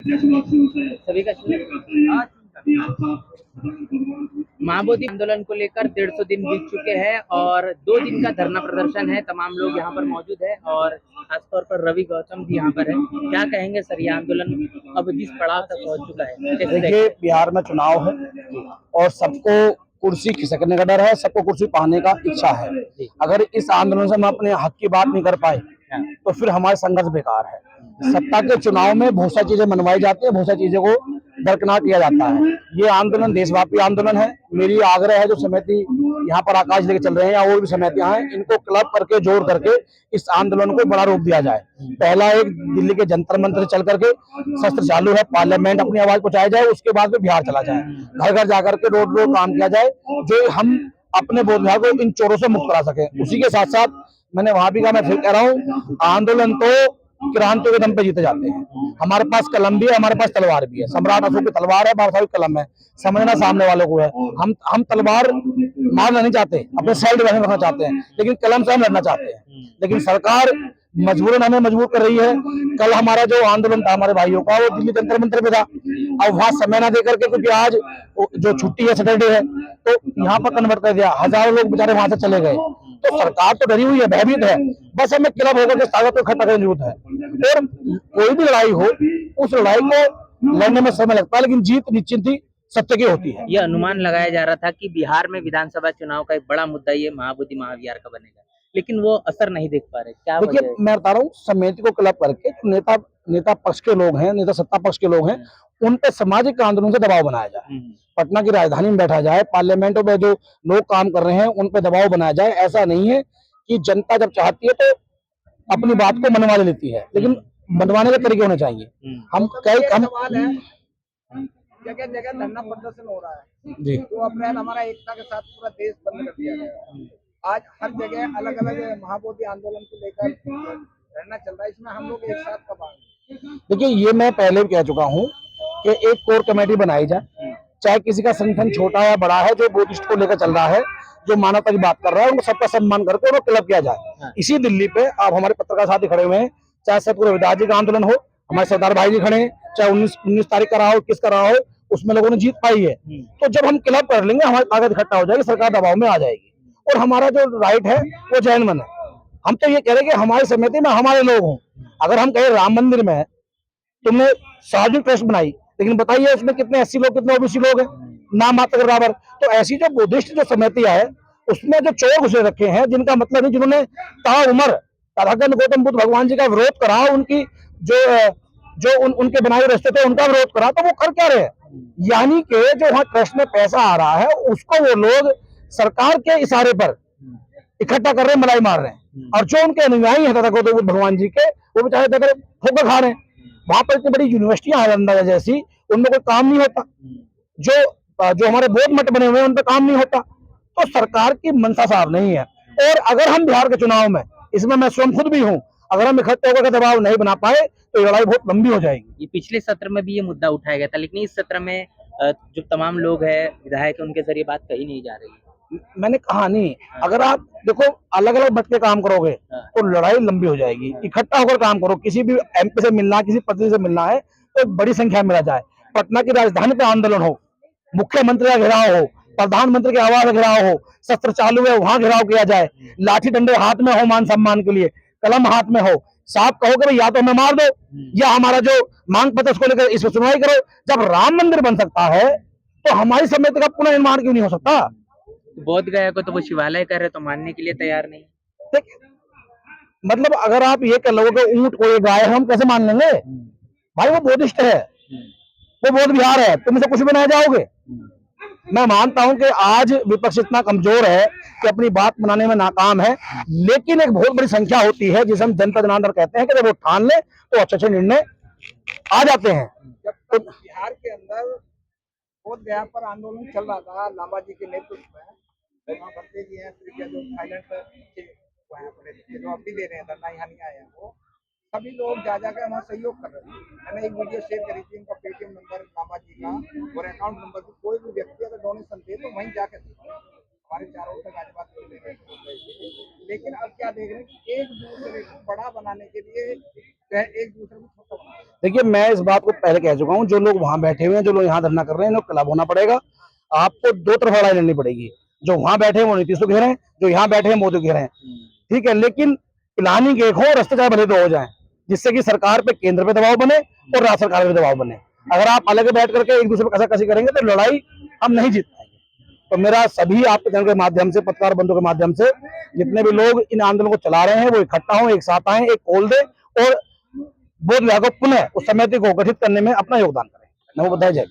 सभी का महाबोधि आंदोलन को लेकर 150 दिन बीत चुके हैं और 2 दिन का धरना प्रदर्शन है। तमाम लोग यहाँ पर मौजूद है और खासतौर पर रवि गौतम भी यहाँ पर है। क्या कहेंगे सर, ये आंदोलन अब जिस पड़ाव तक पहुँच चुका है? देखिए, बिहार में चुनाव है और सबको कुर्सी खिसकने का डर है, सबको कुर्सी पाने का इच्छा है। अगर इस आंदोलन से हम अपने हक की बात नहीं कर पाए तो फिर हमारा संघर्ष बेकार है। सत्ता के चुनाव में बहुत सारी चीजें मनवाई जाती है, बहुत सारी चीजों को दरकिनार किया जाता है। ये आंदोलन देशव्यापी आंदोलन है। मेरी आग्रह है जो समिति यहाँ पर आकाश लेके चल रहे हैं या और भी समितियां हैं, इनको क्लब करके जोड़ करके इस आंदोलन को बड़ा रूप दिया जाए। पहला एक दिल्ली के जंतर मंतर से चल करके शस्त्र चालू है, पार्लियामेंट अपनी आवाज पहुंचाई जाए, उसके बाद में बिहार चला जाए, घर घर जाकर के रोड रोड काम किया जाए, जो हम अपने बोध विभाग को इन चोरों से मुक्त करा सके। उसी के साथ साथ मैंने वहां भी कहा, मैं फिर कह रहा हूँ, आंदोलन तो क्रांतियों के दम पे जीते जाते हैं। हमारे पास कलम भी है, हमारे पास तलवार भी है। सम्राट अशोक की तलवार है, बाबा साहब की कलम है। समझना सामने वालों को है। हम तलवार मारना नहीं चाहते, अपने सेल्फ डिफेंस रखना चाहते हैं, लेकिन कलम से हम लड़ना चाहते हैं। लेकिन सरकार मजबूरन हमें मजबूर कर रही है। कल हमारा जो आंदोलन था हमारे भाइयों का, वो दिल्ली जंतर मंतर पे था। अब वहां समय ना देकर के, क्योंकि आज जो छुट्टी है, सैटरडे है, तो यहाँ पर कन्वर्ट कर दिया। हजारों लोग बेचारे वहां से चले गए। तो सरकार तो डरी हुई है, भयभीत है। बस हमें क्लब होकर के ताकत को इकट्ठा करने की जरूरत है। और कोई भी लड़ाई हो, उस लड़ाई को लड़ने में समय लगता है, लेकिन जीत निश्चित ही सत्य की होती है। ये अनुमान लगाया जा रहा था कि बिहार में विधानसभा चुनाव का एक बड़ा मुद्दा ये महाबोधि महाविहार का बनेगा, लेकिन वो असर नहीं देख पा रहे। क्या देखिए, मैं बता रहा हूँ, समिति को क्लब करके नेता पक्ष के लोग हैं, नेता सत्ता पक्ष के लोग हैं, उन पे सामाजिक आंदोलन से दबाव बनाया जाए। पटना की राजधानी में बैठा जाए, पार्लियामेंटों में जो लोग काम कर रहे हैं उन पे दबाव बनाया जाए। ऐसा नहीं है कि जनता जब चाहती है तो अपनी बात को मनवा लेती है, लेकिन मनवाने के तरीके होने चाहिए। हम जगह जगह धरना प्रदर्शन हो रहा है जी, 2 अप्रैल हमारा एकता के साथ पूरा देश बंद कर दिया गया। आज हर जगह अलग अलग महाबोधि आंदोलन को लेकर धरना चल रहा है। इसमें हम लोग एक साथ कब आएंगे? देखिए, ये मैं पहले भी कह चुका हूँ कि एक कोर कमेटी बनाई जाए, चाहे किसी का संगठन छोटा या बड़ा है, जो बुद्धिस्ट को लेकर चल रहा है, जो मानवता की बात कर रहा है, उनको सबका सम्मान करके उनको क्लब किया जाए। इसी दिल्ली पे आप हमारे पत्रकार साथी खड़े हुए हैं, चाहे सतगुरु रविदास जी का आंदोलन हो, हमारे सरदार भाई जी खड़े हैं, चाहे 19 तारीख का रहा हो, किसका रहा हो, उसमें लोगों ने जीत पाई है। तो जब हम क्लब कर लेंगे, हमारी ताकत इकट्ठा हो जाएगी, सरकार दबाव में आ जाएगी और हमारा जो राइट है वो जैन मन है। हम तो ये कह रहे हैं कि हमारी समिति में हमारे लोग हों। अगर हम कहें राम मंदिर में तुमने सार्वजनिक ट्रस्ट बनाई, लेकिन बताइए उसमें कितने एससी लोग, कितने ओबीसी लोग हैं, नाम मात्र के बराबर। तो ऐसी जो बुद्धिस्ट जो समितियां है, उसमें जो चोर घुसे रखे हैं, जिनका मतलब नहीं, जिन्होंने ताउम्र तथागत गौतम बुद्ध भगवान जी का विरोध करा, उनकी जो उनके बनाए रास्ते थे उनका विरोध करा, तो वो कर क्या रहे हैं? यानी कि जो वहां ट्रस्ट में पैसा आ रहा है, उसको वो लोग सरकार के इशारे पर इकट्ठा कर रहे हैं, मलाई मार रहे हैं। और जो उनके अनुयायी हैं तथागत बुद्ध भगवान जी के, वो बेचारे ठोकर खा रहे हैं। वहां पर इतनी बड़ी यूनिवर्सिटियां हैं नालंदा जैसी, उनमें कोई काम नहीं होता। जो हमारे बौद्ध मठ बने हुए हैं, उन पर काम नहीं होता। तो सरकार की मंशा साफ नहीं है। और अगर हम बिहार के चुनाव में, इसमें मैं स्वयं खुद भी हूँ, अगर हम इकट्ठे होकर दबाव नहीं बना पाए तो ये लड़ाई बहुत लंबी हो जाएगी। ये पिछले सत्र में भी ये मुद्दा उठाया गया था, लेकिन इस सत्र में जो तमाम लोग हैं, विधायक, उनके जरिए बात कही नहीं जा रही। मैंने कहा नहीं, अगर आप देखो अलग अलग बट के काम करोगे तो लड़ाई लंबी हो जाएगी। इकट्ठा होकर काम करो। किसी भी एमपी से मिलना, किसी पत्नी से मिलना है तो बड़ी संख्या में मिला जाए। पटना की राजधानी पे आंदोलन हो, मुख्यमंत्री का घेराव हो, प्रधानमंत्री के आवास का घेराव हो, शस्त्र चालू है वहां घेराव किया जाए, लाठी डंडे हाथ में हो, मान सम्मान के लिए कलम हाथ में हो, साफ कहो कि या तो हमें मार दो या हमारा जो मांग पत्र उसको लेकर इस पर सुनवाई करो। जब राम मंदिर बन सकता है तो हमारी समिति का पुनर्निर्माण क्यों नहीं हो सकता? बोध गया को तो वो शिवालय कर रहे, तो मानने के लिए तैयार नहीं। देख, मतलब अगर आप ये कह लोगे ऊंट कोई गाय है, हम कैसे मान लेंगे? भाई वो बोधिष्ट है, वो बौद्ध विहार है, तुम इसे कुछ भी नहीं जाओगे। मैं मानता हूं कि आज विपक्ष इतना कमजोर है कि अपनी बात बनाने में नाकाम है, लेकिन एक बहुत बड़ी संख्या होती है जिसे हम जनता जनार्दन कहते हैं कि जब वो ठान ले तो अच्छे अच्छे निर्णय आ जाते हैं। जब तक बिहार के अंदर बोध गया पर आंदोलन चल रहा था लांबा जी के नेतृत्व में, वहाँ भट्टे जी हैं, फिर क्या जो थाईलैंड के जो अभी दे रहे हैं, धरना यहाँ नहीं आए हैं, वो सभी लोग जा जाकर वहाँ सहयोग कर रहे हैं। मैंने एक वीडियो शेयर करी थी, उनका पेटीएम नंबर लांबा जी का और अकाउंट नंबर, कोई भी व्यक्ति अगर डोनेशन दे तो वहीं जाकर हमारे चारों तक आज बात नहीं रहे थे। लेकिन अब क्या देख रहे हैं कि एक दूसरे को बड़ा बनाने के लिए जो है एक दूसरे को छोटा बना रहे हैं। देखिए, मैं इस बात को पहले कह चुका हूँ, जो लोग वहां बैठे हुए हैं, जो लोग यहाँ धरना कर रहे हैं, इन्हें क्लब होना पड़ेगा। आपको दो तरफा लड़ाई लड़नी पड़ेगी। जो वहां बैठे हैं वो नीतीश को घेरे हैं, जो यहाँ बैठे हैं मोदी को घेरे हैं, ठीक है। लेकिन प्लानिंग एक हो, रास्ते चाहे भले दो हो जाए, जिससे कि सरकार पे, केंद्र पे दबाव बने और राज्य सरकार पे दबाव बने। अगर आप अलग बैठ करके एक दूसरे पे कसी करेंगे तो लड़ाई हम नहीं जीत पाएंगे। तो मेरा सभी आपके चैनल के माध्यम से, पत्रकार बंधु के माध्यम से, जितने भी लोग इन आंदोलन को चला रहे हैं वो इकट्ठा हो, एक साथ आए, एक कॉल दे और बोध विभाग को पुनः उस समिति को गठित करने में अपना योगदान करें। नमो बुद्धाय, जय।